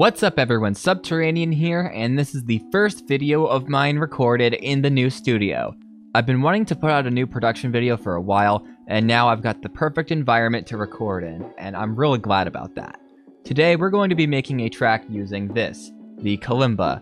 What's up everyone, Subterranean here, and this is the first video of mine recorded in the new studio. I've been wanting to put out a new production video for a while, and now I've got the perfect environment to record in, and I'm really glad about that. Today we're going to be making a track using this, the Kalimba.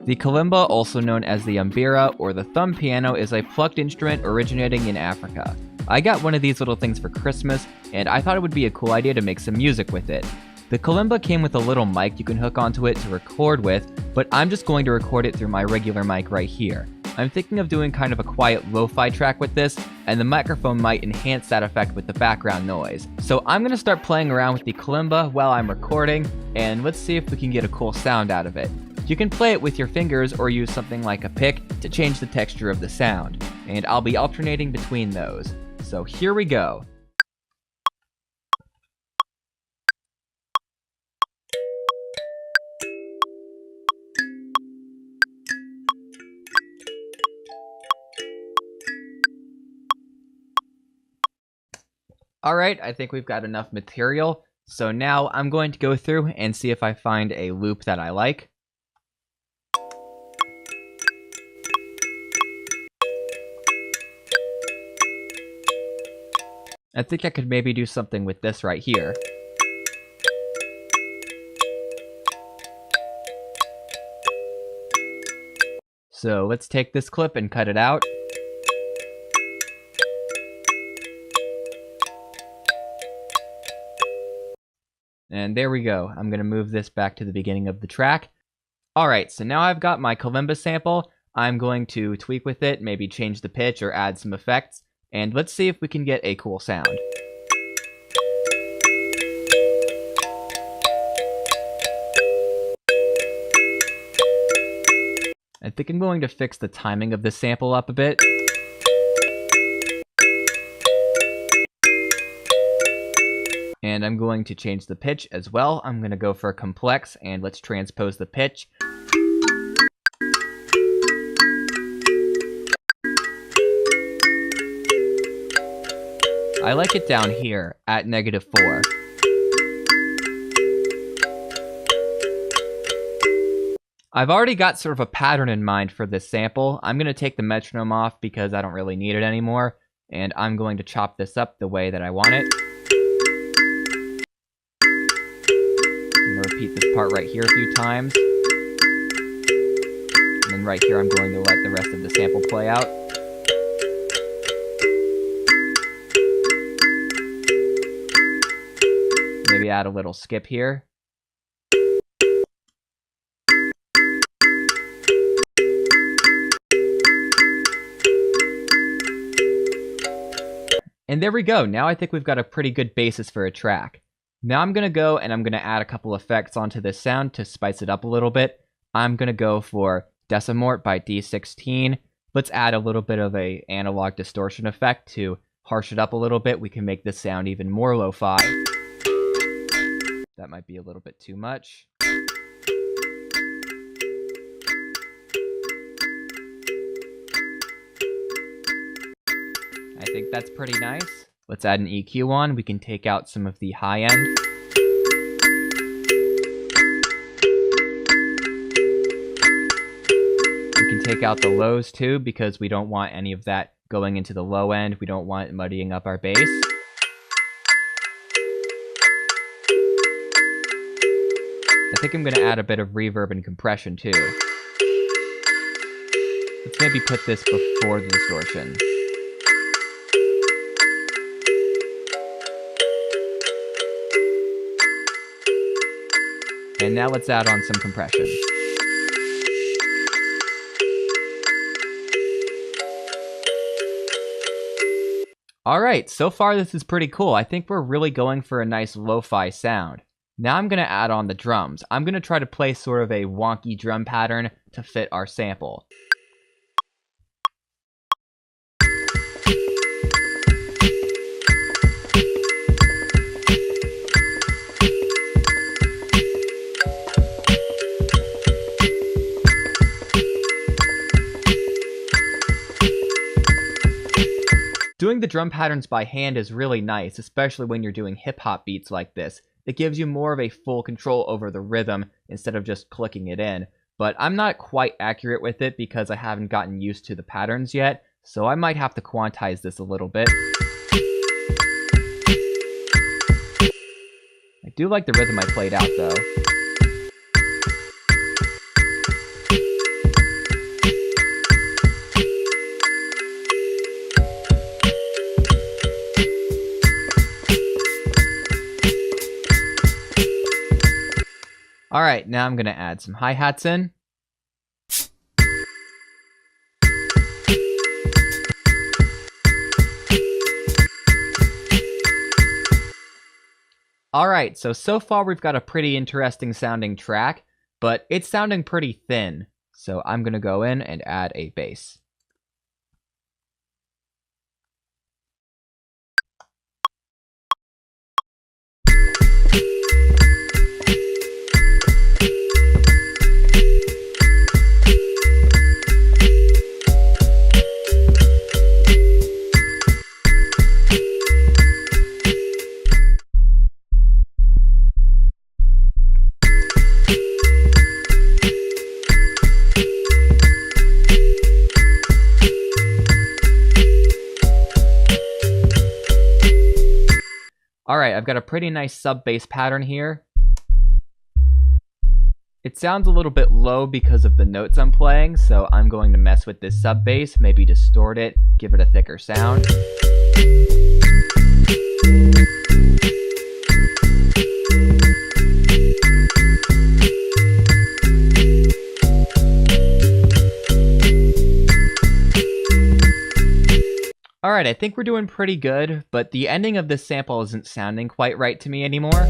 The Kalimba, also known as the umbira or the thumb piano, is a plucked instrument originating in Africa. I got one of these little things for Christmas, and I thought it would be a cool idea to make some music with it. The Kalimba came with a little mic you can hook onto it to record with, but I'm just going to record it through my regular mic right here. I'm thinking of doing kind of a quiet lo-fi track with this, and the microphone might enhance that effect with the background noise. So I'm going to start playing around with the Kalimba while I'm recording, and let's see if we can get a cool sound out of it. You can play it with your fingers or use something like a pick to change the texture of the sound, and I'll be alternating between those. So here we go. Alright, I think we've got enough material, so now I'm going to go through and see if I find a loop that I like. I think I could maybe do something with this right here. So let's take this clip and cut it out. And there we go. I'm going to move this back to the beginning of the track. Alright, so now I've got my Kalimba sample. I'm going to tweak with it, maybe change the pitch or add some effects. And let's see if we can get a cool sound. I think I'm going to fix the timing of the sample up a bit. And I'm going to change the pitch as well. I'm going to go for complex, and let's transpose the pitch. I like it down here at -4. I've already got sort of a pattern in mind for this sample. I'm going to take the metronome off because I don't really need it anymore, and I'm going to chop this up the way that I want it. Repeat this part right here a few times. And then right here I'm going to let the rest of the sample play out. Maybe add a little skip here. And there we go. Now I think we've got a pretty good basis for a track. Now I'm going to go and I'm going to add a couple effects onto this sound to spice it up a little bit. I'm going to go for Decimort by D16. Let's add a little bit of an analog distortion effect to harsh it up a little bit. We can make this sound even more lo-fi. That might be a little bit too much. I think that's pretty nice. Let's add an EQ on. We can take out some of the high end. We can take out the lows too, because we don't want any of that going into the low end. We don't want it muddying up our bass. I think I'm going to add a bit of reverb and compression too. Let's maybe put this before the distortion. And now let's add on some compression. Alright, so far this is pretty cool. I think we're really going for a nice lo-fi sound. Now I'm going to add on the drums. I'm going to try to play sort of a wonky drum pattern to fit our sample. Doing the drum patterns by hand is really nice, especially when you're doing hip-hop beats like this. it gives you more of a full control over the rhythm instead of just clicking it in. But I'm not quite accurate with it because I haven't gotten used to the patterns yet, so I might have to quantize this a little bit. I do like the rhythm I played out though. Alright, now I'm going to add some hi-hats in. Alright, so far we've got a pretty interesting sounding track, but it's sounding pretty thin. So I'm going to go in and add a bass. Alright, I've got a pretty nice sub-bass pattern here. It sounds a little bit low because of the notes I'm playing, so I'm going to mess with this sub-bass, maybe distort it, give it a thicker sound. Alright, I think we're doing pretty good, but the ending of this sample isn't sounding quite right to me anymore.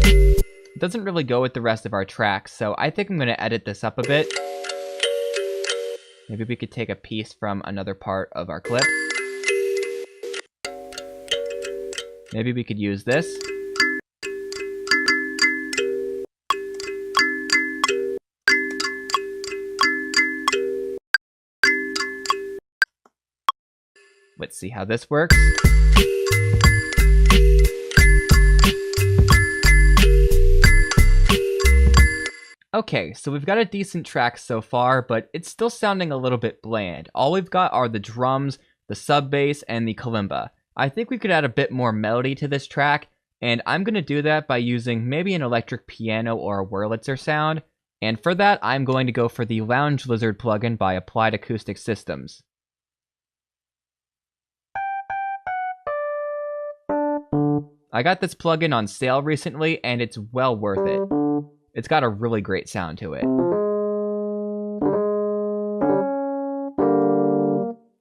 It doesn't really go with the rest of our tracks, so I think I'm going to edit this up a bit. Maybe we could take a piece from another part of our clip. Maybe we could use this. Let's see how this works. Okay, so we've got a decent track so far, but it's still sounding a little bit bland. All we've got are the drums, the sub bass, and the kalimba. I think we could add a bit more melody to this track, and I'm going to do that by using maybe an electric piano or a Wurlitzer sound. And for that, I'm going to go for the Lounge Lizard plugin by Applied Acoustic Systems. I got this plugin on sale recently, and it's well worth it. It's got a really great sound to it.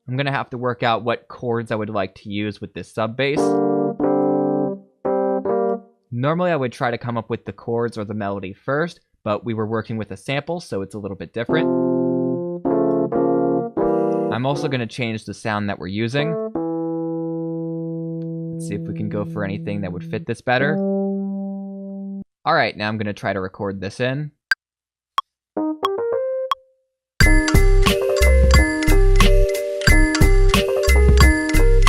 I'm gonna have to work out what chords I would like to use with this sub bass. Normally I would try to come up with the chords or the melody first, but we were working with a sample, so it's a little bit different. I'm also gonna change the sound that we're using. Let's see if we can go for anything that would fit this better. Alright, now I'm going to try to record this in.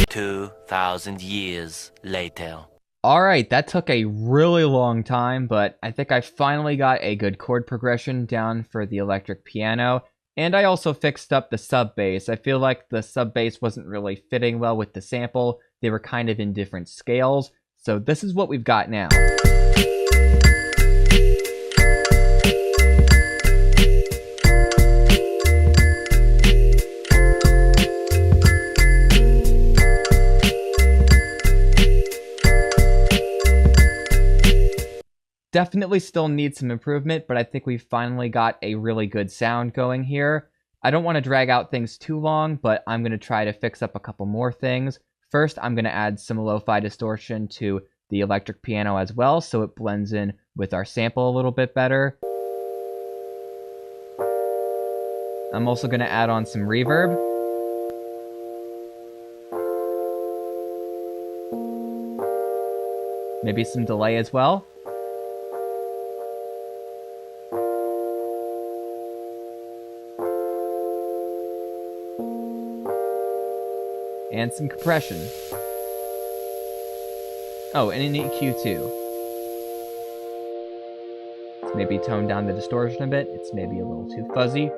$2,000 later. Alright, that took a really long time, but I think I finally got a good chord progression down for the electric piano. And I also fixed up the sub bass. I feel like the sub bass wasn't really fitting well with the sample. They were kind of in different scales. So this is what we've got now. Definitely still needs some improvement, but I think we've finally got a really good sound going here. I don't want to drag out things too long, but I'm going to try to fix up a couple more things. First, I'm going to add some lo-fi distortion to the electric piano as well, so it blends in with our sample a little bit better. I'm also going to add on some reverb. Maybe some delay as well. And some compression. Oh, and an EQ too. Let's maybe tone down the distortion a bit. It's maybe a little too fuzzy.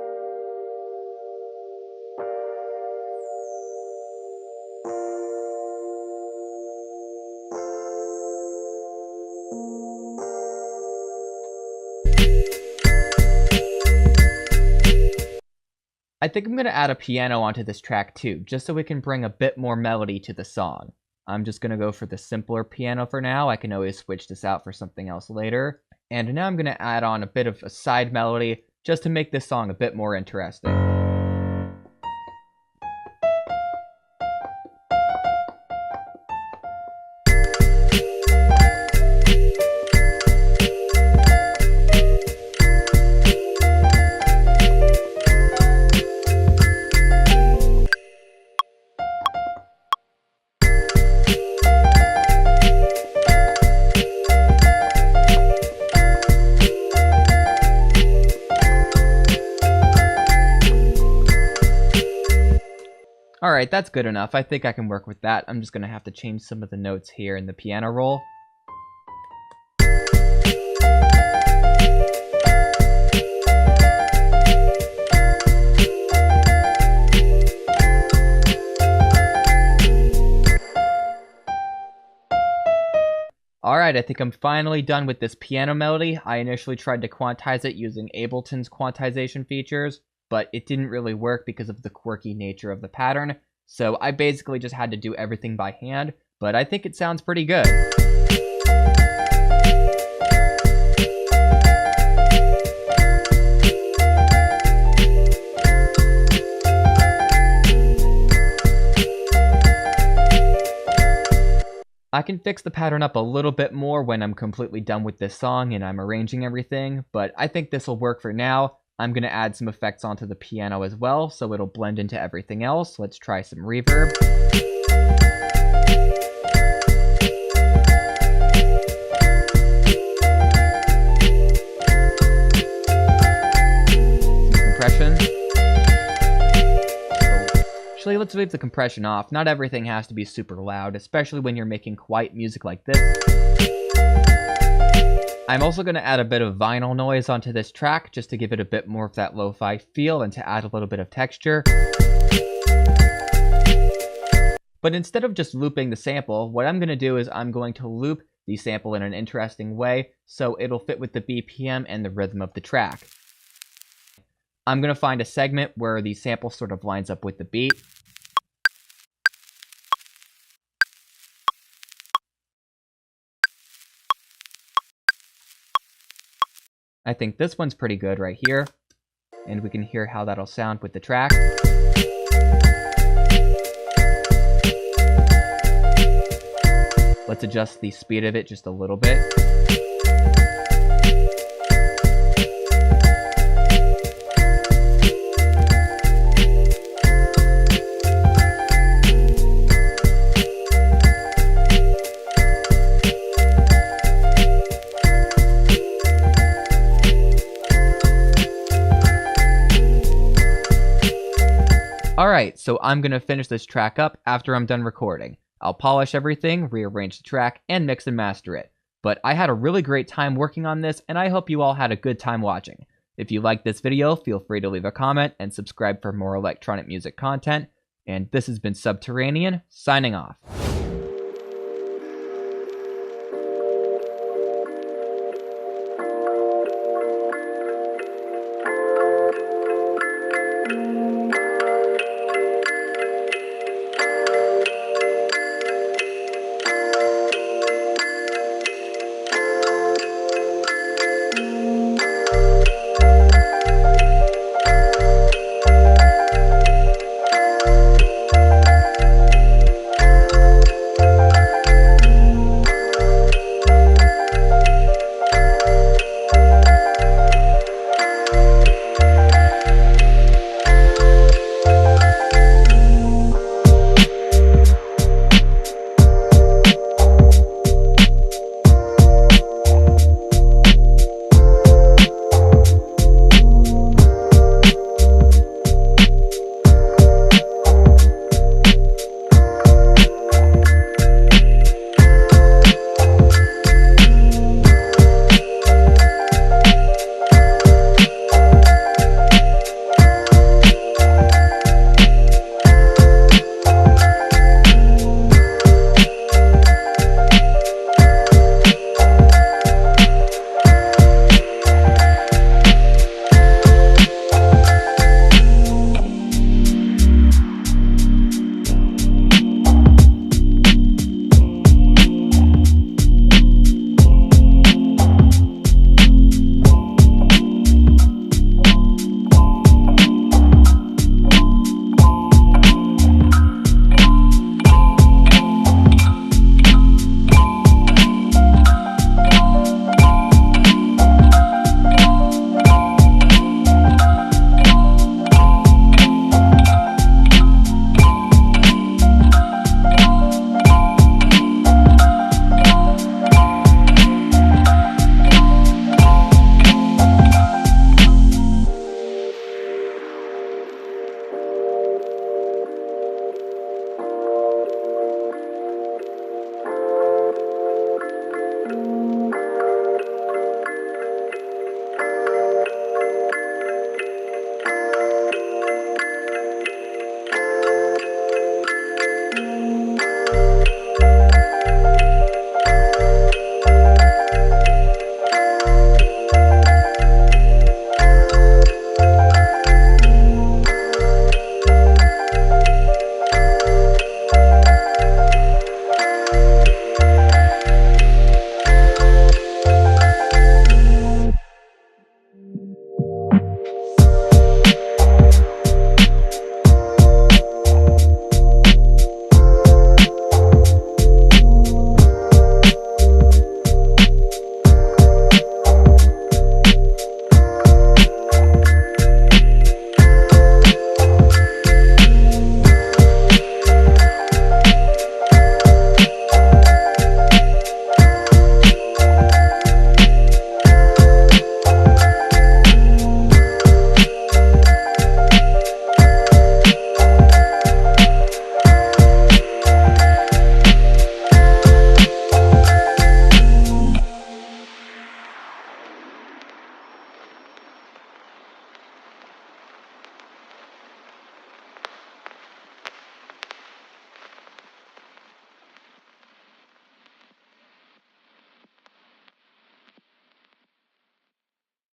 I think I'm going to add a piano onto this track too, just so we can bring a bit more melody to the song. I'm just going to go for the simpler piano for now. I can always switch this out for something else later. And now I'm going to add on a bit of a side melody just to make this song a bit more interesting. Alright, that's good enough. I think I can work with that. I'm just going to have to change some of the notes here in the piano roll. Alright, I think I'm finally done with this piano melody. I initially tried to quantize it using Ableton's quantization features, but it didn't really work because of the quirky nature of the pattern, so I basically just had to do everything by hand, but I think it sounds pretty good. I can fix the pattern up a little bit more when I'm completely done with this song and I'm arranging everything, but I think this will work for now. I'm going to add some effects onto the piano as well, so it'll blend into everything else. Let's try some reverb. Some compression. Actually, let's leave the compression off. Not everything has to be super loud, especially when you're making quiet music like this. I'm also going to add a bit of vinyl noise onto this track, just to give it a bit more of that lo-fi feel and to add a little bit of texture. But instead of just looping the sample, what I'm going to do is I'm going to loop the sample in an interesting way, so it'll fit with the BPM and the rhythm of the track. I'm going to find a segment where the sample sort of lines up with the beat. I think this one's pretty good right here, and we can hear how that'll sound with the track. Let's adjust the speed of it just a little bit. Alright, so I'm going to finish this track up after I'm done recording. I'll polish everything, rearrange the track, and mix and master it. But I had a really great time working on this, and I hope you all had a good time watching. If you liked this video, feel free to leave a comment and subscribe for more electronic music content. And this has been Subterranean, signing off.